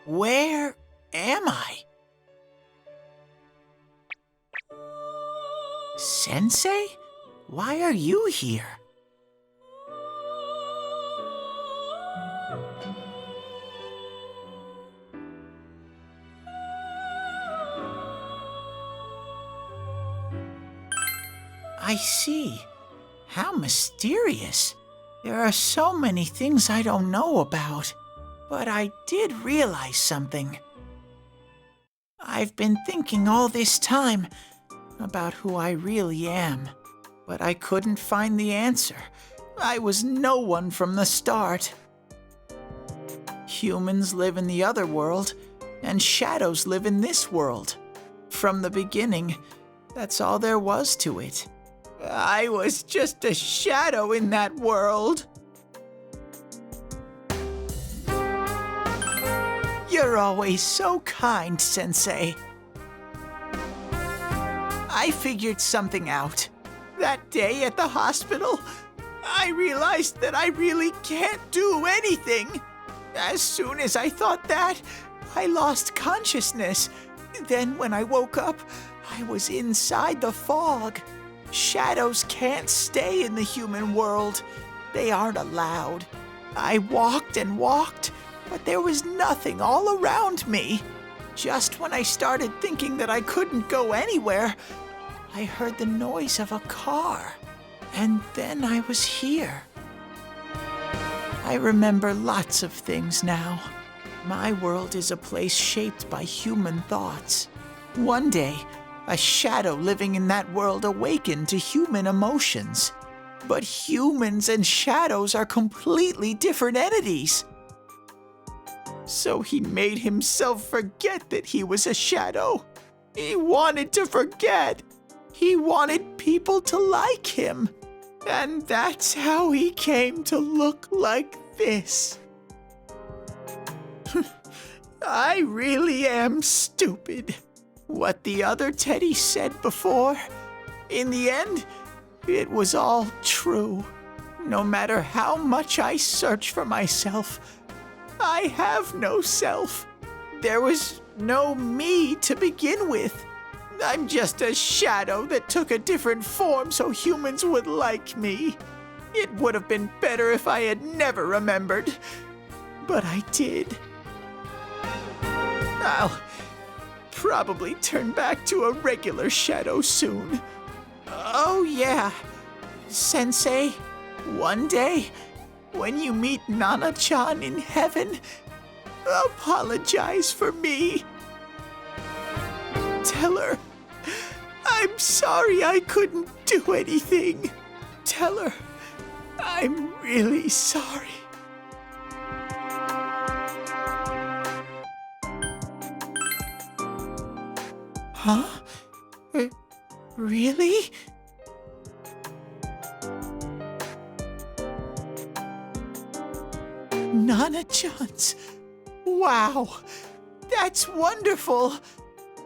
Where am I? Sensei? Why are you here? I see. How mysterious. There are so many things I don't know about. But I did realize something. I've been thinking all this time about who I really am, but I couldn't find the answer. I was no one from the start. Humans live in the other world, and shadows live in this world. From the beginning, that's all there was to it. I was just a shadow in that world. You're always so kind, Sensei. I figured something out. That day at the hospital, I realized that I really can't do anything. As soon as I thought that, I lost consciousness. Then when I woke up, I was inside the fog. Shadows can't stay in the human world. They aren't allowed. I walked and walked, but there was nothing all around me. Just when I started thinking that I couldn't go anywhere, I heard the noise of a car, and then I was here. I remember lots of things now. My world is a place shaped by human thoughts. One day, a shadow living in that world awakened to human emotions. But humans and shadows are completely different entities. So he made himself forget that he was a shadow. He wanted to forget. He wanted people to like him. And that's how he came to look like this. I really am stupid. What the other Teddy said before, in the end, it was all true. No matter how much I search for myself, I have no self. There was no me to begin with. I'm just a shadow that took a different form so humans would like me. It would have been better if I had never remembered, but I did. I'll probably turn back to a regular shadow soon. Oh yeah, Sensei, one day, when you meet Nana-chan in heaven, apologize for me. Tell her, I'm sorry I couldn't do anything. Tell her, I'm really sorry. Huh? Really? Nana-chan's. Wow, that's wonderful.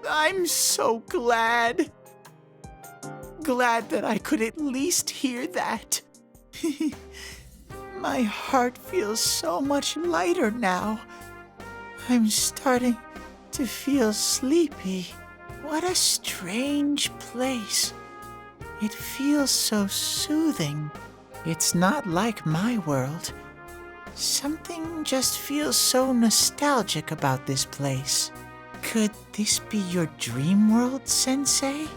I'm so glad. Glad that I could at least hear that. My heart feels so much lighter now. I'm starting to feel sleepy. What a strange place. It feels so soothing. It's not like my world. Something just feels so nostalgic about this place. Could this be your dream world, Sensei?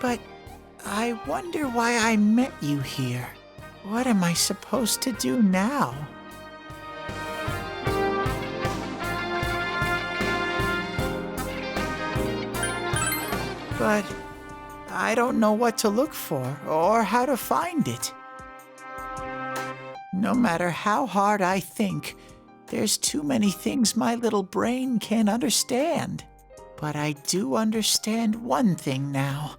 But I wonder why I met you here. What am I supposed to do now? But I don't know what to look for or how to find it. No matter how hard I think, there's too many things my little brain can't understand. But I do understand one thing now.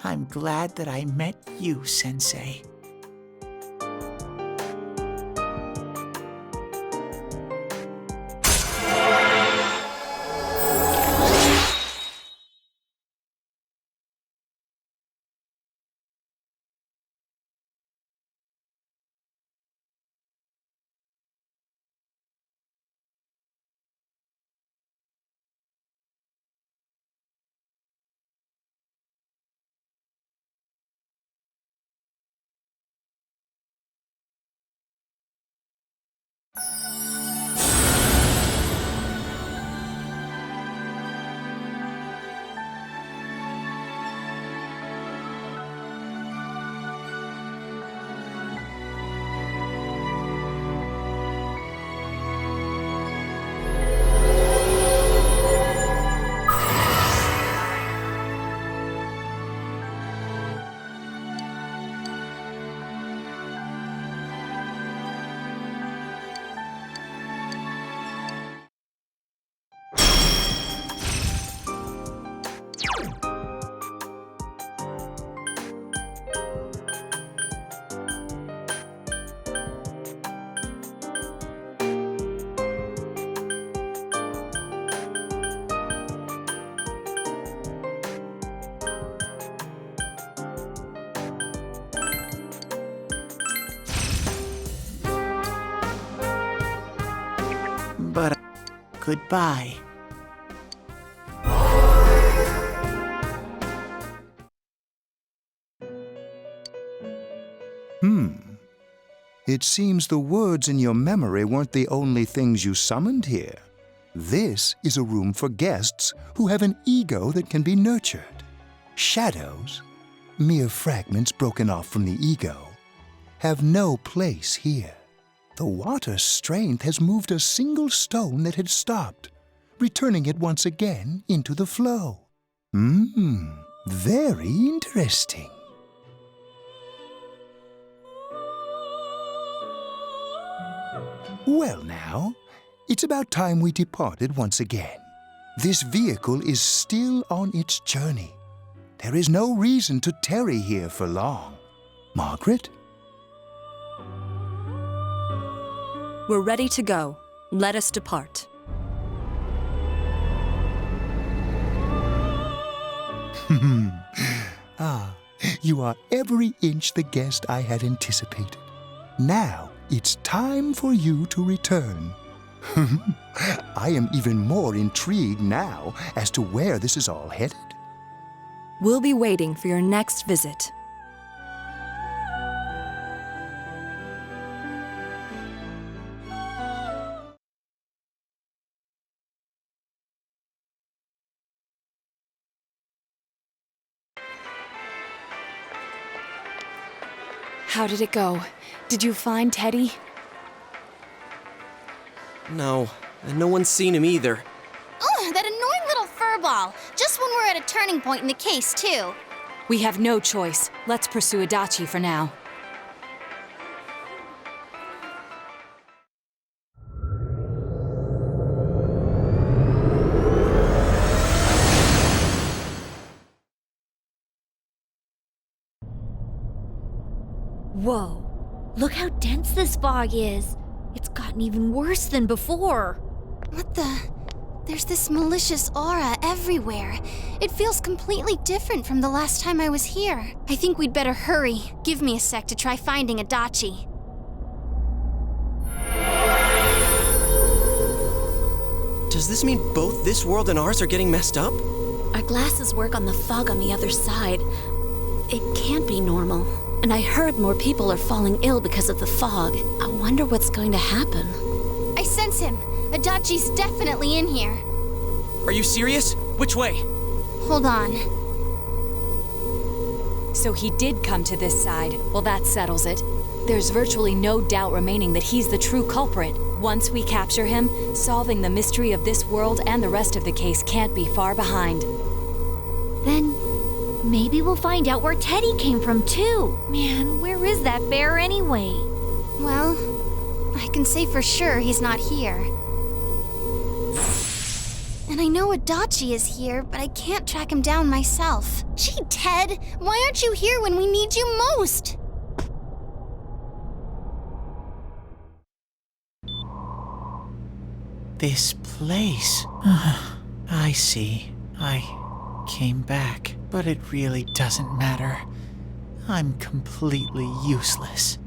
I'm glad that I met you, Sensei. goodbye. It seems the words in your memory weren't the only things you summoned here. This is a room for guests who have an ego that can be nurtured. Shadows, mere fragments broken off from the ego, have no place here. The water's strength has moved a single stone that had stopped, returning it once again into the flow. Very interesting. Well now, it's about time we departed once again. This vehicle is still on its journey. There is no reason to tarry here for long. Margaret? We're ready to go. Let us depart. You are every inch the guest I had anticipated. Now, it's time for you to return. I am even more intrigued now as to where this is all headed. We'll be waiting for your next visit. How did it go? Did you find Teddy? No, and no one's seen him either. Oh, that annoying little furball! Just when we're at a turning point in the case, too. We have no choice. Let's pursue Adachi for now. Whoa, look how dense this fog is. It's gotten even worse than before. What the? There's this malicious aura everywhere. It feels completely different from the last time I was here. I think we'd better hurry. Give me a sec to try finding Adachi. Does this mean both this world and ours are getting messed up? Our glasses work on the fog on the other side. It can't be normal. And I heard more people are falling ill because of the fog. I wonder what's going to happen. I sense him. Adachi's definitely in here. Are you serious? Which way? Hold on. So he did come to this side. Well, that settles it. There's virtually no doubt remaining that he's the true culprit. Once we capture him, solving the mystery of this world and the rest of the case can't be far behind. Then maybe we'll find out where Teddy came from too. Man, where is that bear anyway? Well, I can say for sure he's not here. And I know Adachi is here, but I can't track him down myself. Gee, Ted, why aren't you here when we need you most? This place. I see. I came back, but it really doesn't matter. I'm completely useless.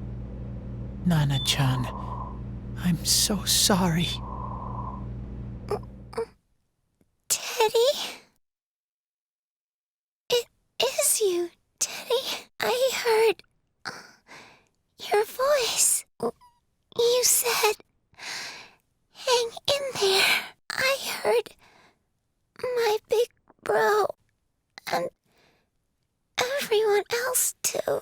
Nana-chan, I'm so sorry. Teddy? It is you, Teddy. I heard your voice. You said, hang in there. I heard my big bro and everyone else too.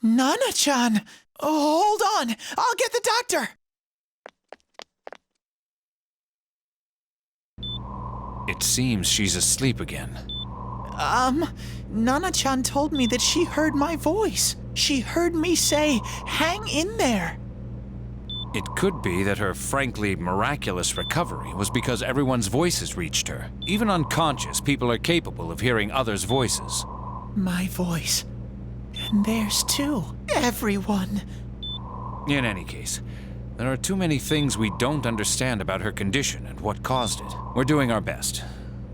Nana-chan! Hold on! I'll get the doctor! It seems she's asleep again. Nana-chan told me that she heard my voice. She heard me say, hang in there. It could be that her frankly miraculous recovery was because everyone's voices reached her. Even unconscious, people are capable of hearing others' voices. My voice. And theirs too. Everyone. In any case, there are too many things we don't understand about her condition and what caused it. We're doing our best,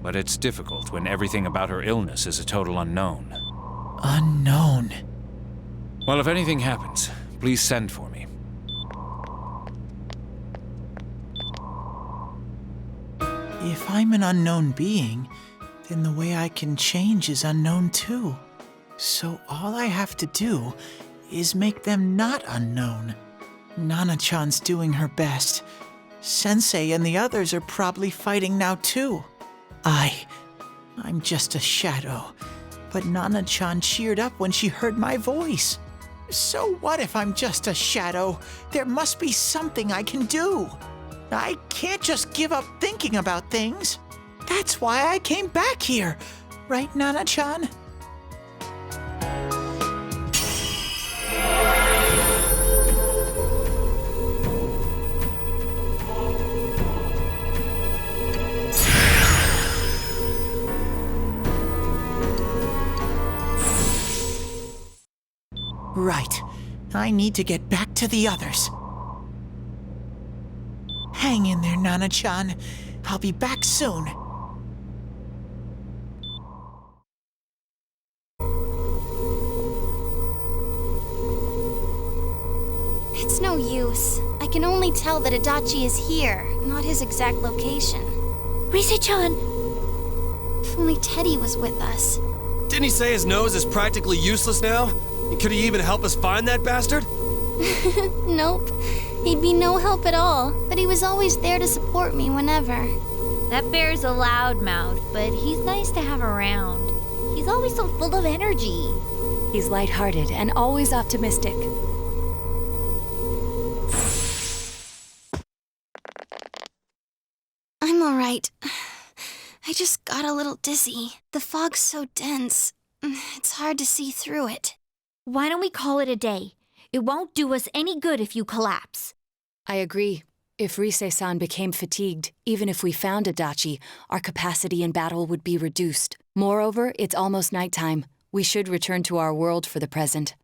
but it's difficult when everything about her illness is a total unknown. Unknown. Well, if anything happens, please send for me. If I'm an unknown being, then the way I can change is unknown too. So all I have to do is make them not unknown. Nana-chan's doing her best. Sensei and the others are probably fighting now too. I'm just a shadow, but Nana-chan cheered up when she heard my voice. So what if I'm just a shadow? There must be something I can do. I can't just give up thinking about things. That's why I came back here. Right, Nana-chan? Right. I need to get back to the others. Hang in there, Nana-chan. I'll be back soon. It's no use. I can only tell that Adachi is here, not his exact location. Rise-chan! If only Teddy was with us. Didn't he say his nose is practically useless now? And could he even help us find that bastard? Nope. He'd be no help at all, but he was always there to support me whenever. That bear's a loudmouth, but he's nice to have around. He's always so full of energy. He's lighthearted and always optimistic. I'm alright. I just got a little dizzy. The fog's so dense. It's hard to see through it. Why don't we call it a day? It won't do us any good if you collapse. I agree. If Rise-san became fatigued, even if we found Adachi, our capacity in battle would be reduced. Moreover, it's almost nighttime. We should return to our world for the present.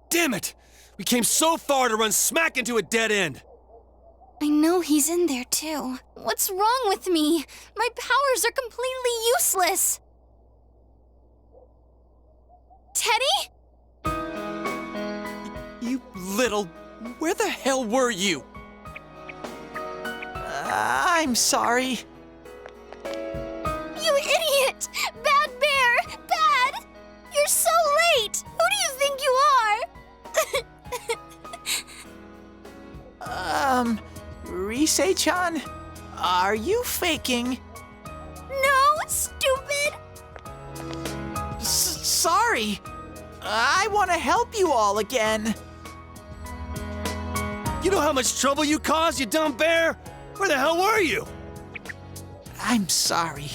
Damn it! We came so far to run smack into a dead end! I know he's in there too. What's wrong with me? My powers are completely useless. Teddy? You little... Where the hell were you? I'm sorry. You idiot! Bad bear! Bad! You're so late! Who do you think you are? Rise-chan? Are you faking? No, stupid! Sorry. I want to help you all again. You know how much trouble you caused, you dumb bear? Where the hell were you? I'm sorry.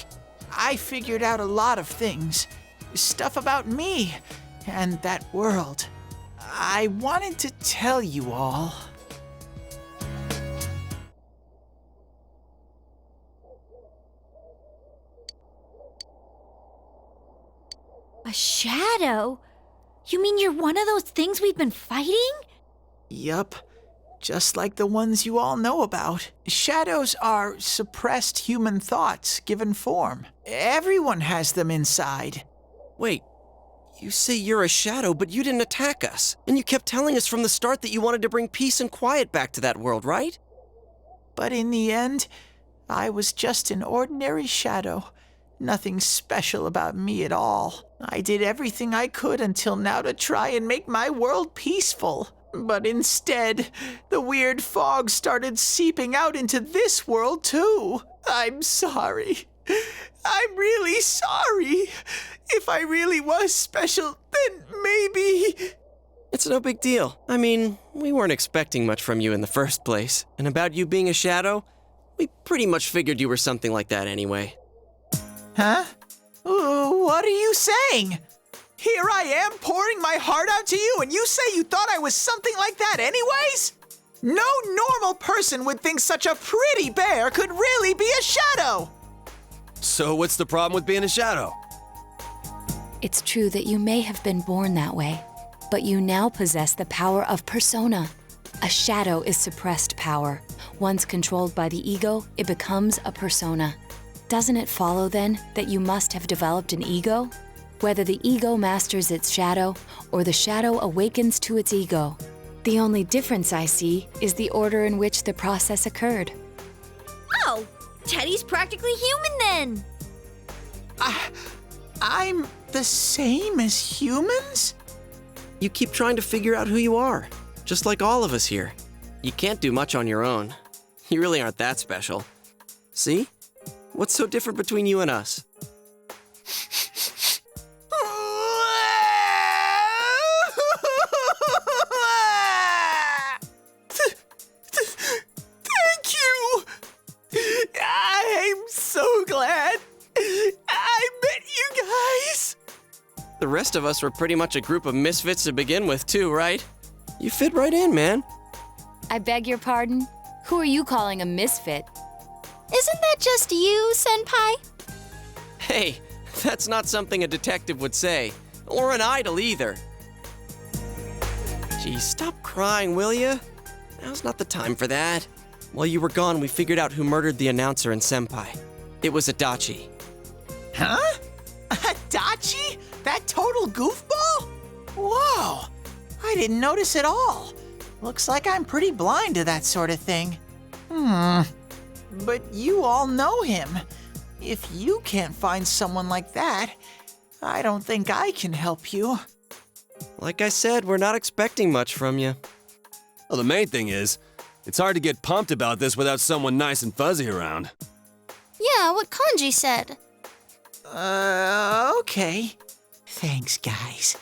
I figured out a lot of things. Stuff about me and that world. I wanted to tell you all. A shadow? You mean you're one of those things we've been fighting? Yup. Just like the ones you all know about. Shadows are suppressed human thoughts given form. Everyone has them inside. Wait, you say you're a shadow, but you didn't attack us. And you kept telling us from the start that you wanted to bring peace and quiet back to that world, right? But in the end, I was just an ordinary shadow. Nothing special about me at all. I did everything I could until now to try and make my world peaceful. But instead, the weird fog started seeping out into this world too. I'm sorry. I'm really sorry. If I really was special, then maybe... It's no big deal. I mean, we weren't expecting much from you in the first place. And about you being a shadow, we pretty much figured you were something like that anyway. Huh? What are you saying? Here I am pouring my heart out to you, and you say you thought I was something like that anyways? No normal person would think such a pretty bear could really be a shadow. So what's the problem with being a shadow? It's true that you may have been born that way, but you now possess the power of persona. A shadow is suppressed power. Once controlled by the ego, it becomes a persona. Doesn't it follow then that you must have developed an ego? Whether the ego masters its shadow or the shadow awakens to its ego. The only difference I see is the order in which the process occurred. Oh, Teddy's practically human then. I'm the same as humans? You keep trying to figure out who you are, just like all of us here. You can't do much on your own. You really aren't that special. See? What's so different between you and us? Thank you! I'm so glad I met you guys! The rest of us were pretty much a group of misfits to begin with, too, right? You fit right in, man. I beg your pardon? Who are you calling a misfit? Isn't that just you, Senpai? Hey, that's not something a detective would say. Or an idol either. Gee, stop crying, will ya? Now's not the time for that. While you were gone, we figured out who murdered the announcer and Senpai. It was Adachi. Huh? Adachi? That total goofball? Whoa! I didn't notice at all. Looks like I'm pretty blind to that sort of thing. But you all know him. If you can't find someone like that, I don't think I can help you. Like I said, we're not expecting much from you. Well, the main thing is, it's hard to get pumped about this without someone nice and fuzzy around. Yeah, what Kanji said. Okay. Thanks, guys.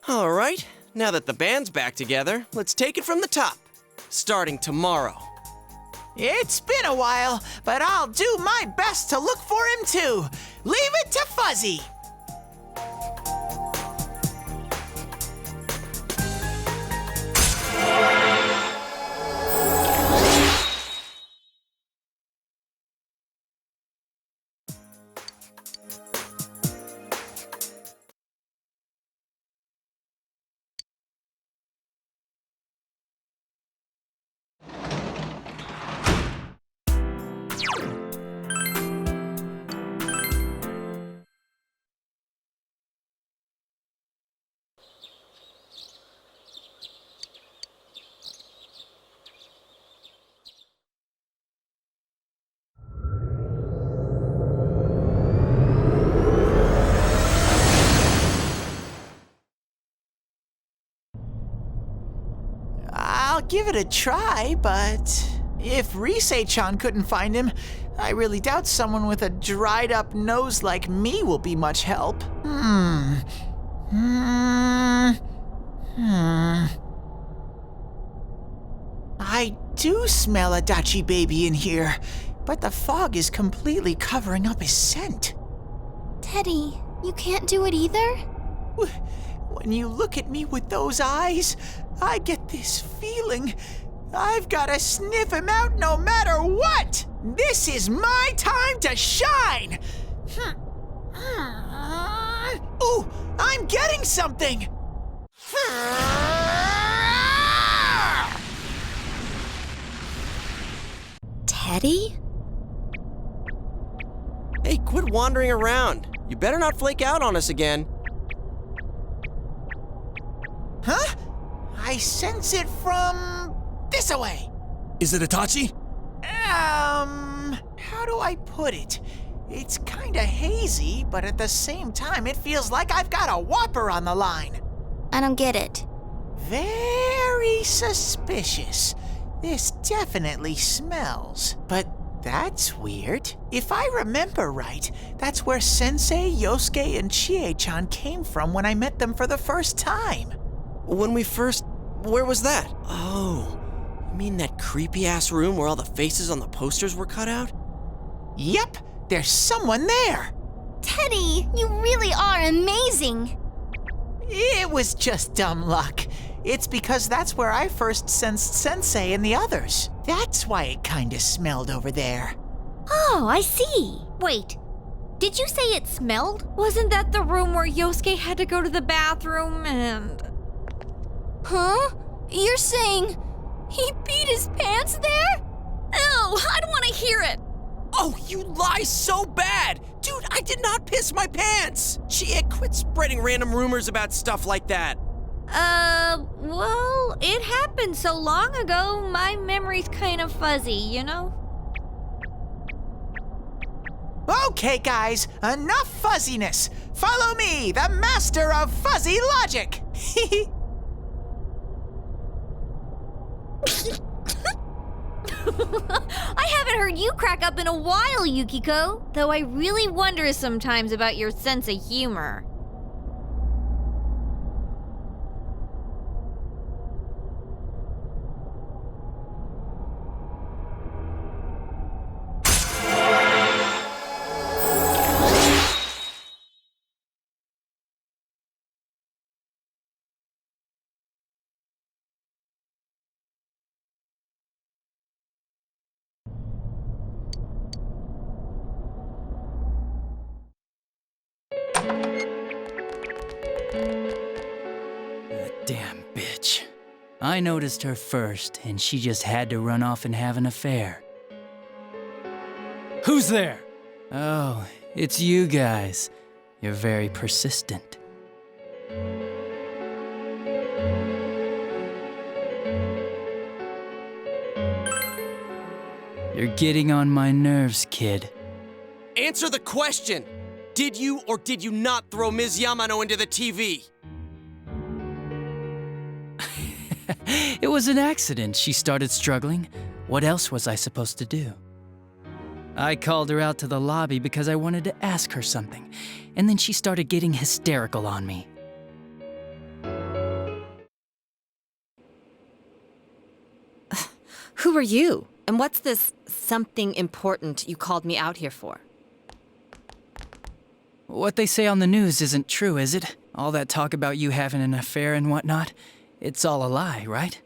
All right, now that the band's back together, let's take it from the top. Starting tomorrow. It's been a while, but I'll do my best to look for him too. Leave it to Fuzzy. I'll give it a try, but if Risei-chan couldn't find him, I really doubt someone with a dried up nose like me will be much help. I do smell Adachi baby in here, but the fog is completely covering up his scent. Teddy, you can't do it either? When you look at me with those eyes, I get this feeling I've gotta sniff him out no matter what! This is my time to shine! Ooh, I'm getting something! Teddy? Hey, quit wandering around. You better not flake out on us again. Huh? I sense it from this away. Is it Itachi? How do I put it? It's kinda hazy, but at the same time, it feels like I've got a whopper on the line. I don't get it. Very suspicious. This definitely smells. But that's weird. If I remember right, that's where Sensei, Yosuke, and Chie-chan came from when I met them for the first time. Where was that? Oh, you mean that creepy-ass room where all the faces on the posters were cut out? Yep, there's someone there. Teddy, you really are amazing. It was just dumb luck. It's because that's where I first sensed Sensei and the others. That's why it kinda smelled over there. Oh, I see. Wait, did you say it smelled? Wasn't that the room where Yosuke had to go to the bathroom and... Huh? You're saying he peed his pants there? Ew, I don't want to hear it. Oh, you lie so bad! Dude, I did not piss my pants! Chia, quit spreading random rumors about stuff like that. Well, it happened so long ago, my memory's kind of fuzzy, you know? Okay, guys, enough fuzziness. Follow me, the master of fuzzy logic. I haven't heard you crack up in a while, Yukiko. Though I really wonder sometimes about your sense of humor. Damn bitch. I noticed her first, and she just had to run off and have an affair. Who's there? Oh, it's you guys. You're very persistent. You're getting on my nerves, kid. Answer the question! Did you or did you not throw Ms. Yamano into the TV? It was an accident. She started struggling. What else was I supposed to do? I called her out to the lobby because I wanted to ask her something, and then she started getting hysterical on me. Who are you? And what's this something important you called me out here for? What they say on the news isn't true, is it? All that talk about you having an affair and whatnot? It's all a lie, right?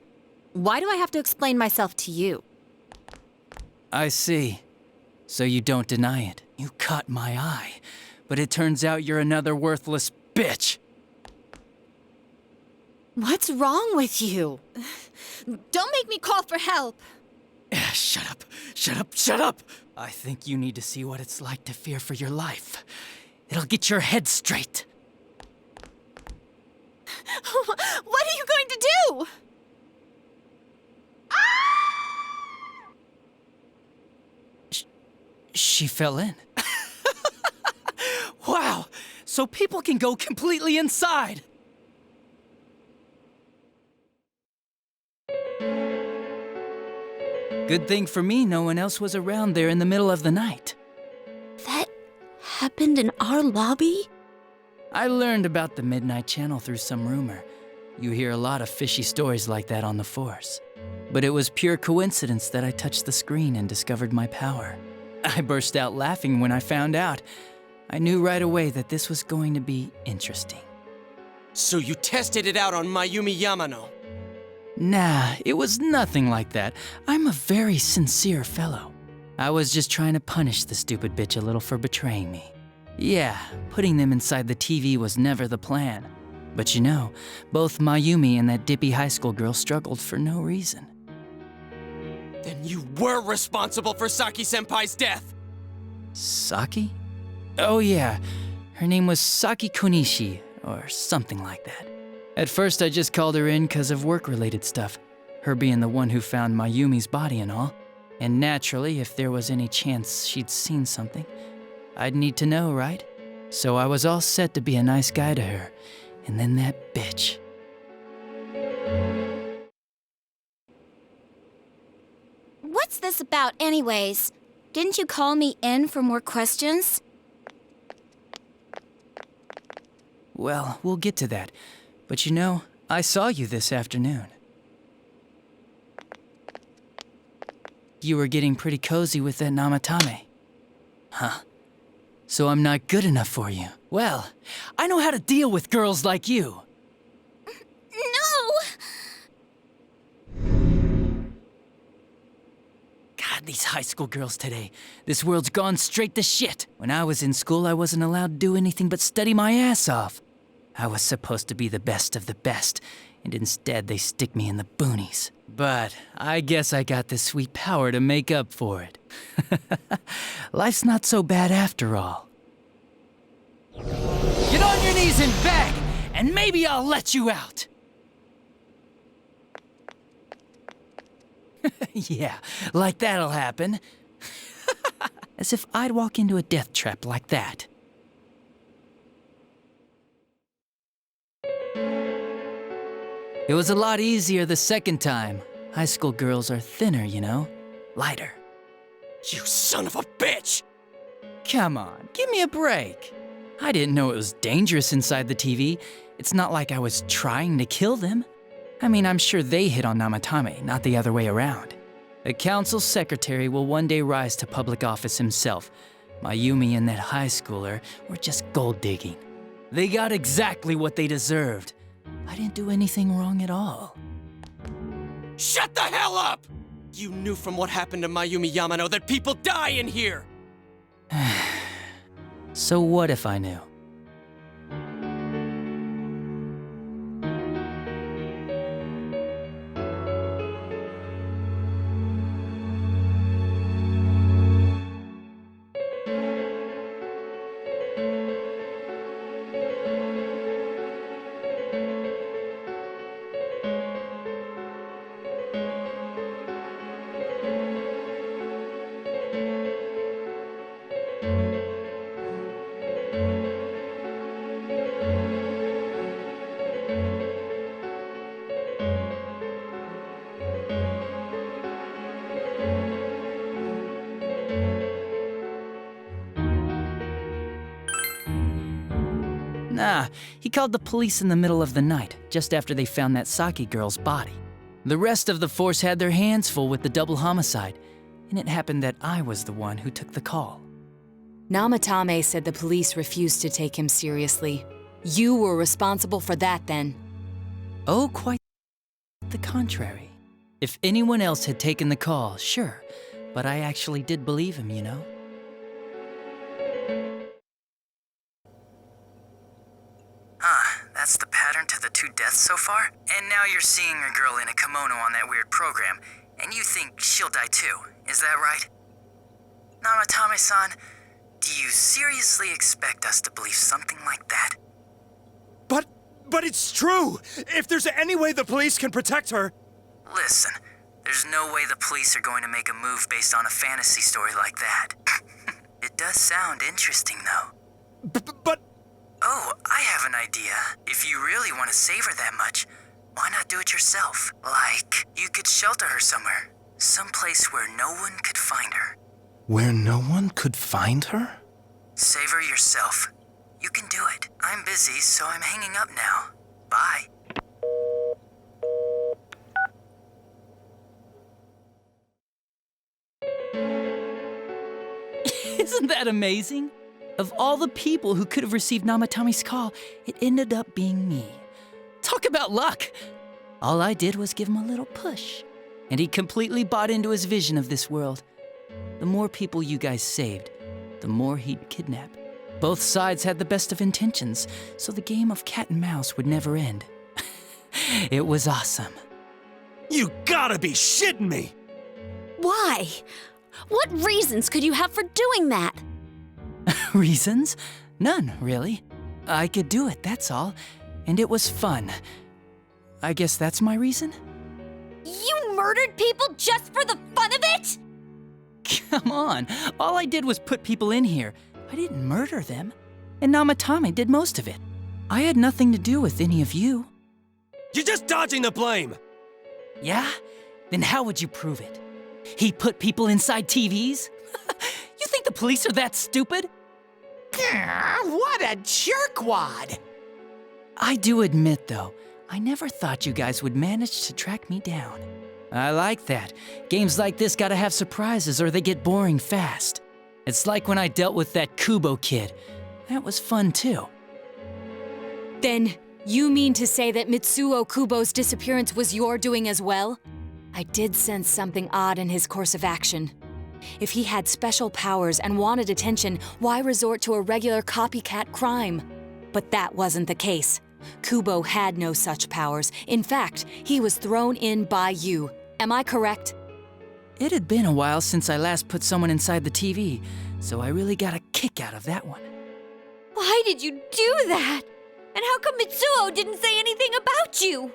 Why do I have to explain myself to you? I see. So you don't deny it. You caught my eye. But it turns out you're another worthless bitch. What's wrong with you? Don't make me call for help. Shut up. Shut up. Shut up. I think you need to see what it's like to fear for your life. It'll get your head straight. What are you going to do? She fell in. Wow, so people can go completely inside. Good thing for me, no one else was around there in the middle of the night. That happened in our lobby? I learned about the Midnight Channel through some rumor. You hear a lot of fishy stories like that on the force. But it was pure coincidence that I touched the screen and discovered my power. I burst out laughing when I found out. I knew right away that this was going to be interesting. So you tested it out on Mayumi Yamano? Nah, it was nothing like that. I'm a very sincere fellow. I was just trying to punish the stupid bitch a little for betraying me. Yeah, putting them inside the TV was never the plan. But you know, both Mayumi and that dippy high school girl struggled for no reason. Then you were responsible for Saki-senpai's death! Saki? Oh yeah, her name was Saki Konishi, or something like that. At first I just called her in because of work-related stuff, her being the one who found Mayumi's body and all. And naturally, if there was any chance she'd seen something, I'd need to know, right? So I was all set to be a nice guy to her, and then that bitch. What's this about anyways? Didn't you call me in for more questions? Well, we'll get to that. But you know, I saw you this afternoon. You were getting pretty cozy with that Namatame. Huh. So I'm not good enough for you. Well, I know how to deal with girls like you. No! God, these high school girls today. This world's gone straight to shit. When I was in school, I wasn't allowed to do anything but study my ass off. I was supposed to be the best of the best, and instead they stick me in the boonies. But I guess I got the sweet power to make up for it. Life's not so bad after all. Get on your knees and beg, and maybe I'll let you out. Yeah, like that'll happen. As if I'd walk into a death trap like that. It was a lot easier the second time. High school girls are thinner, you know? Lighter. You son of a bitch! Come on, give me a break. I didn't know it was dangerous inside the TV. It's not like I was trying to kill them. I mean, I'm sure they hit on Namatame, not the other way around. The council secretary will one day rise to public office himself. Mayumi and that high schooler were just gold digging. They got exactly what they deserved. I didn't do anything wrong at all. Shut the hell up! You knew from what happened to Mayumi Yamano that people die in here! So what if I knew? Nah, he called the police in the middle of the night, just after they found that Saki girl's body. The rest of the force had their hands full with the double homicide, and it happened that I was the one who took the call. Namatame said the police refused to take him seriously. You were responsible for that then. Oh, quite the contrary. If anyone else had taken the call, sure, but I actually did believe him, you know? That's the pattern to the 2 deaths so far? And now you're seeing a girl in a kimono on that weird program, and you think she'll die too, is that right? Namatame-san, do you seriously expect us to believe something like that? But it's true! If there's any way the police can protect her... Listen, there's no way the police are going to make a move based on a fantasy story like that. It does sound interesting, though. But... Oh, I have an idea. If you really want to save her that much, why not do it yourself? Like, you could shelter her somewhere. Someplace where no one could find her. Where no one could find her? Save her yourself. You can do it. I'm busy, so I'm hanging up now. Bye. Isn't that amazing? Of all the people who could have received Namatame's call, it ended up being me. Talk about luck! All I did was give him a little push, and he completely bought into his vision of this world. The more people you guys saved, the more he'd kidnap. Both sides had the best of intentions, so the game of cat and mouse would never end. It was awesome. You gotta be shitting me! Why? What reasons could you have for doing that? Reasons? None, really. I could do it, that's all. And it was fun. I guess that's my reason? You murdered people just for the fun of it? Come on, all I did was put people in here. I didn't murder them. And Namatame did most of it. I had nothing to do with any of you. You're just dodging the blame! Yeah? Then how would you prove it? He put people inside TVs? You think the police are that stupid? What a jerkwad! I do admit, though, I never thought you guys would manage to track me down. I like that. Games like this gotta have surprises or they get boring fast. It's like when I dealt with that Kubo kid. That was fun, too. Then, you mean to say that Mitsuo Kubo's disappearance was your doing as well? I did sense something odd in his course of action. If he had special powers and wanted attention, why resort to a regular copycat crime? But that wasn't the case. Kubo had no such powers. In fact, he was thrown in by you. Am I correct? It had been a while since I last put someone inside the TV, so I really got a kick out of that one. Why did you do that? And how come Mitsuo didn't say anything about you?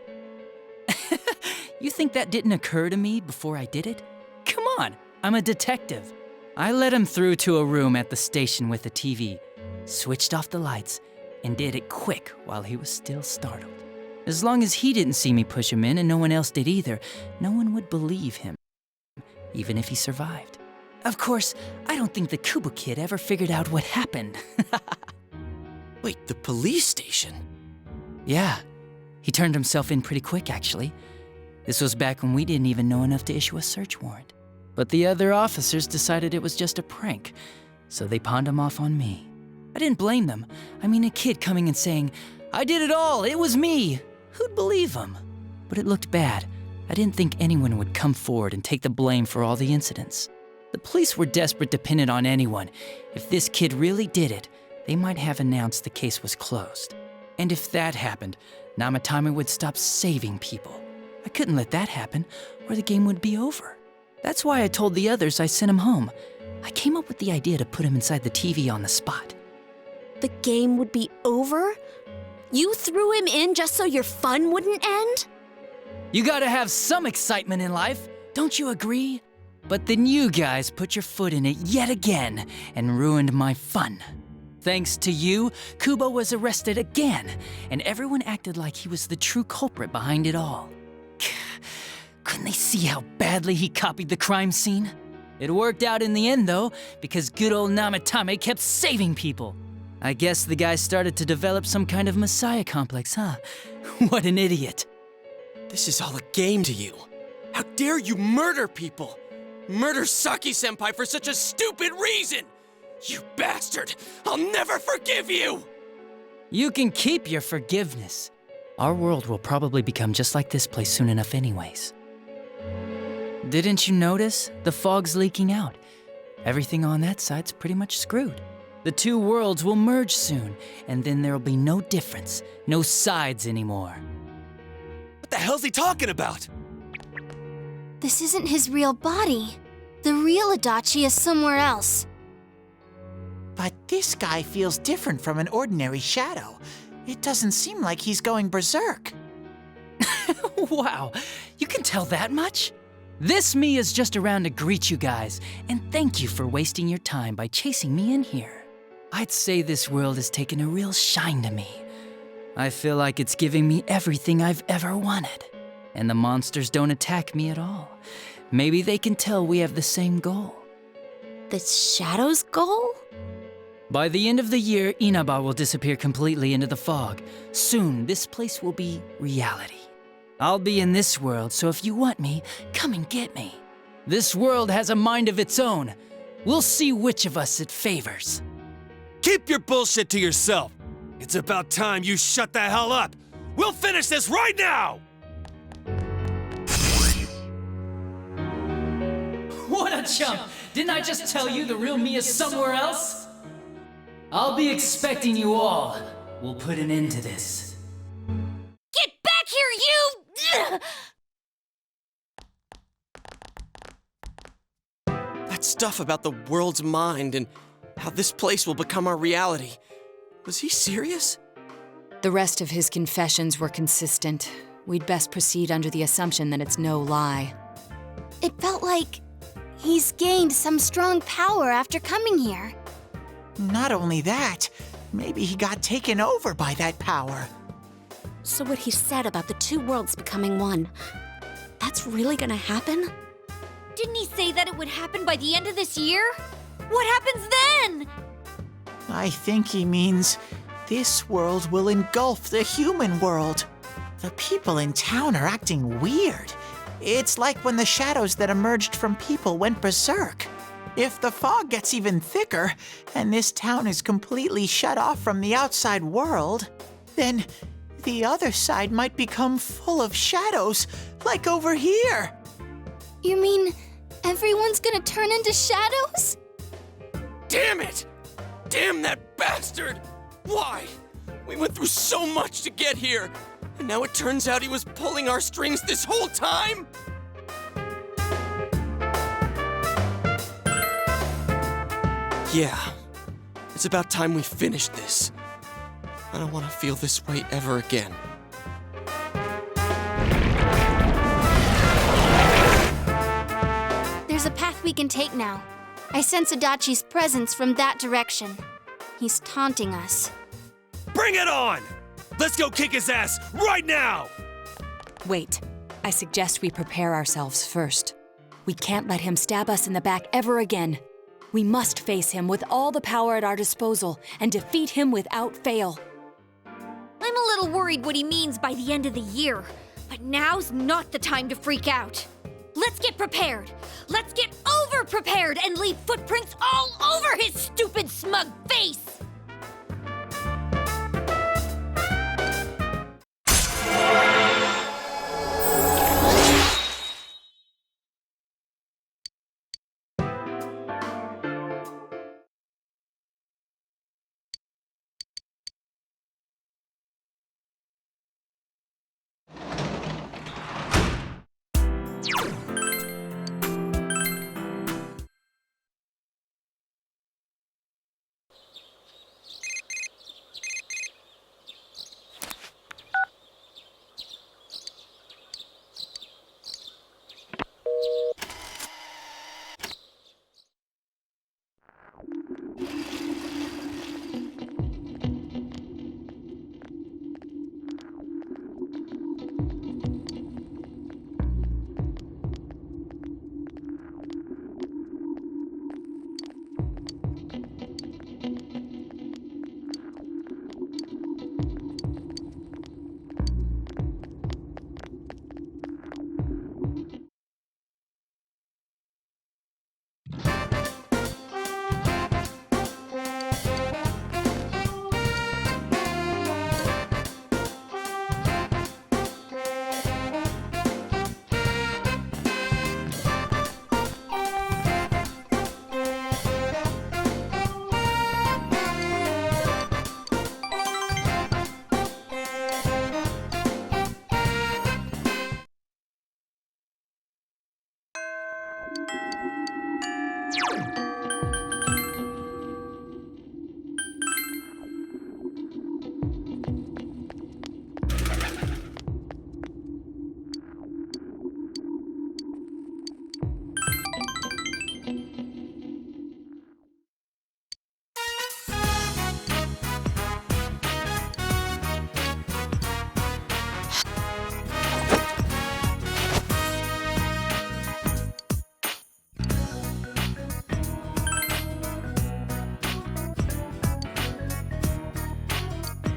You think that didn't occur to me before I did it? Come on, I'm a detective. I let him through to a room at the station with a TV, switched off the lights, and did it quick while he was still startled. As long as he didn't see me push him in and no one else did either, no one would believe him, even if he survived. Of course, I don't think the Kubo kid ever figured out what happened. Wait, the police station? Yeah, he turned himself in pretty quick, actually. This was back when we didn't even know enough to issue a search warrant. But the other officers decided it was just a prank, so they pawned him off on me. I didn't blame them. I mean, a kid coming and saying, "I did it all, it was me." Who'd believe him? But it looked bad. I didn't think anyone would come forward and take the blame for all the incidents. The police were desperate to pin it on anyone. If this kid really did it, they might have announced the case was closed. And if that happened, Namatame would stop saving people. I couldn't let that happen, or the game would be over. That's why I told the others I sent him home. I came up with the idea to put him inside the TV on the spot. The game would be over? You threw him in just so your fun wouldn't end? You gotta have some excitement in life, don't you agree? But then you guys put your foot in it yet again and ruined my fun. Thanks to you, Kubo was arrested again, and everyone acted like he was the true culprit behind it all. Couldn't they see how badly he copied the crime scene? It worked out in the end, though, because good old Namatame kept saving people. I guess the guy started to develop some kind of messiah complex, huh? What an idiot. This is all a game to you. How dare you murder people? Murder Saki-senpai for such a stupid reason! You bastard! I'll never forgive you! You can keep your forgiveness. Our world will probably become just like this place soon enough anyways. Didn't you notice? The fog's leaking out. Everything on that side's pretty much screwed. The two worlds will merge soon, and then there'll be no difference, no sides anymore. What the hell's he talking about? This isn't his real body. The real Adachi is somewhere else. But this guy feels different from an ordinary shadow. It doesn't seem like he's going berserk. Wow, you can tell that much? This me is just around to greet you guys, and thank you for wasting your time by chasing me in here. I'd say this world has taken a real shine to me. I feel like it's giving me everything I've ever wanted. And the monsters don't attack me at all. Maybe they can tell we have the same goal. The Shadow's goal? By the end of the year, Inaba will disappear completely into the fog. Soon, this place will be reality. I'll be in this world, so if you want me, come and get me. This world has a mind of its own. We'll see which of us it favors. Keep your bullshit to yourself. It's about time you shut the hell up. We'll finish this right now! What a chump! Didn't I just tell you the real me is somewhere else? I'll be expecting you all. We'll put an end to this. Get back here, you! That stuff about the world's mind and how this place will become our reality. Was he serious? The rest of his confessions were consistent. We'd best proceed under the assumption that it's no lie. It felt like he's gained some strong power after coming here. Not only that, maybe he got taken over by that power. So what he said about the two worlds becoming one, that's really gonna happen? Didn't he say that it would happen by the end of this year? What happens then? I think he means this world will engulf the human world. The people in town are acting weird. It's like when the shadows that emerged from people went berserk. If the fog gets even thicker, and this town is completely shut off from the outside world, then the other side might become full of shadows, like over here. You mean everyone's gonna turn into shadows? Damn it! Damn that bastard! Why? We went through so much to get here, and now it turns out he was pulling our strings this whole time? Yeah, it's about time we finished this. I don't want to feel this way ever again. There's a path we can take now. I sense Adachi's presence from that direction. He's taunting us. Bring it on! Let's go kick his ass right now! Wait. I suggest we prepare ourselves first. We can't let him stab us in the back ever again. We must face him with all the power at our disposal and defeat him without fail. I'm a little worried what he means by the end of the year, but now's not the time to freak out. Let's get prepared. Let's get over-prepared and leave footprints all over his stupid, smug face!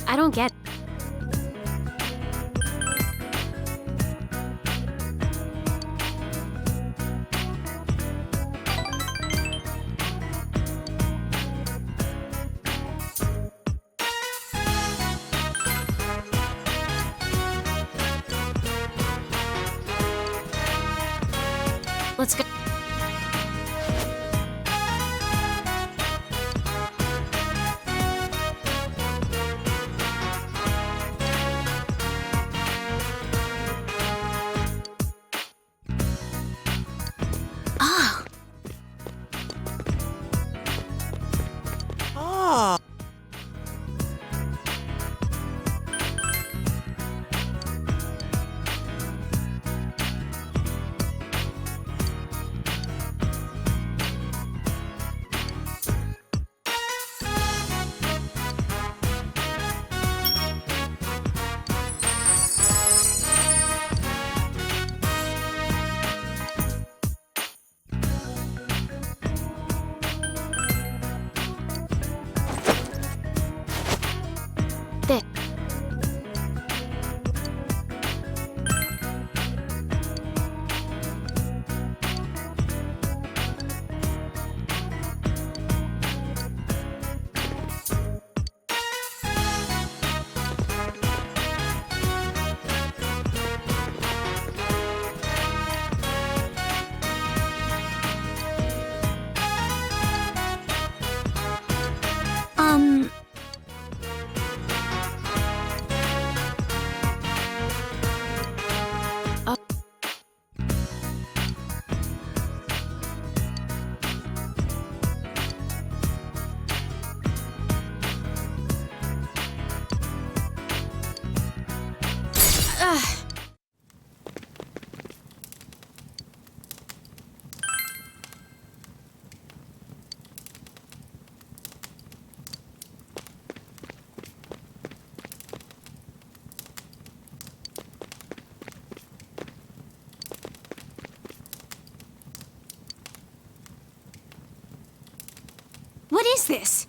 I don't get. Let's go. Ah! is this?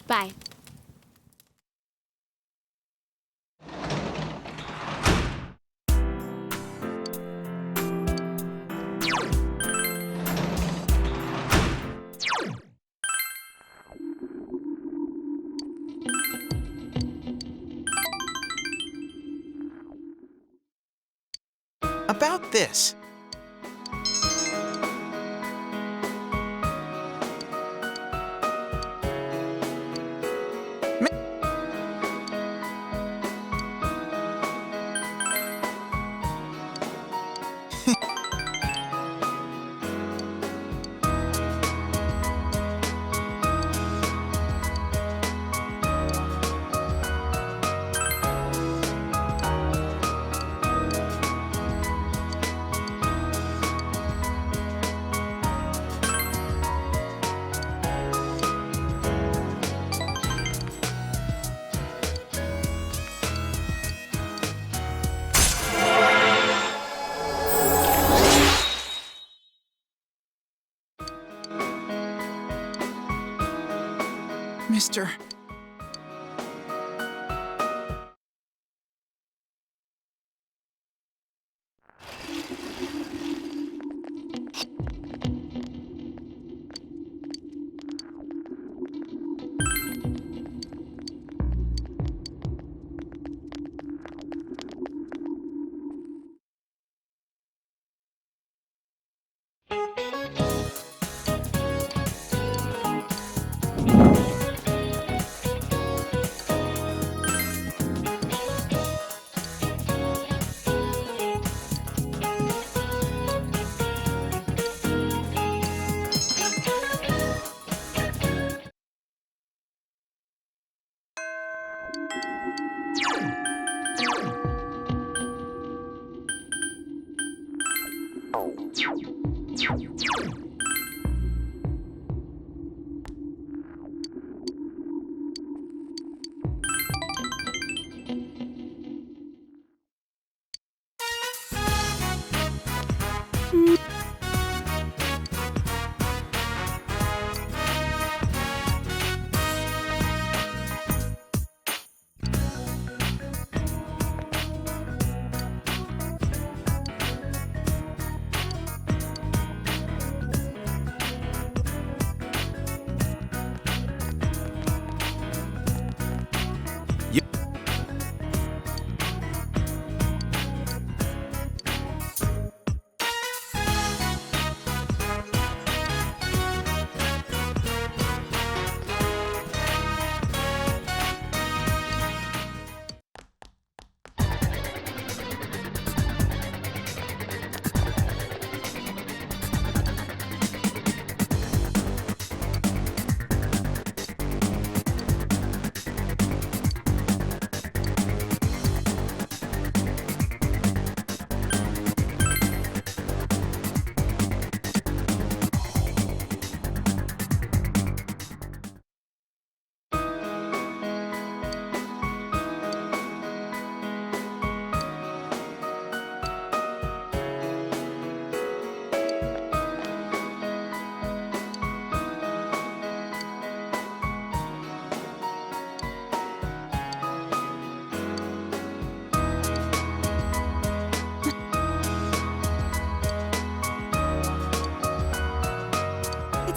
Bye. About this. Mr.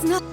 It's not.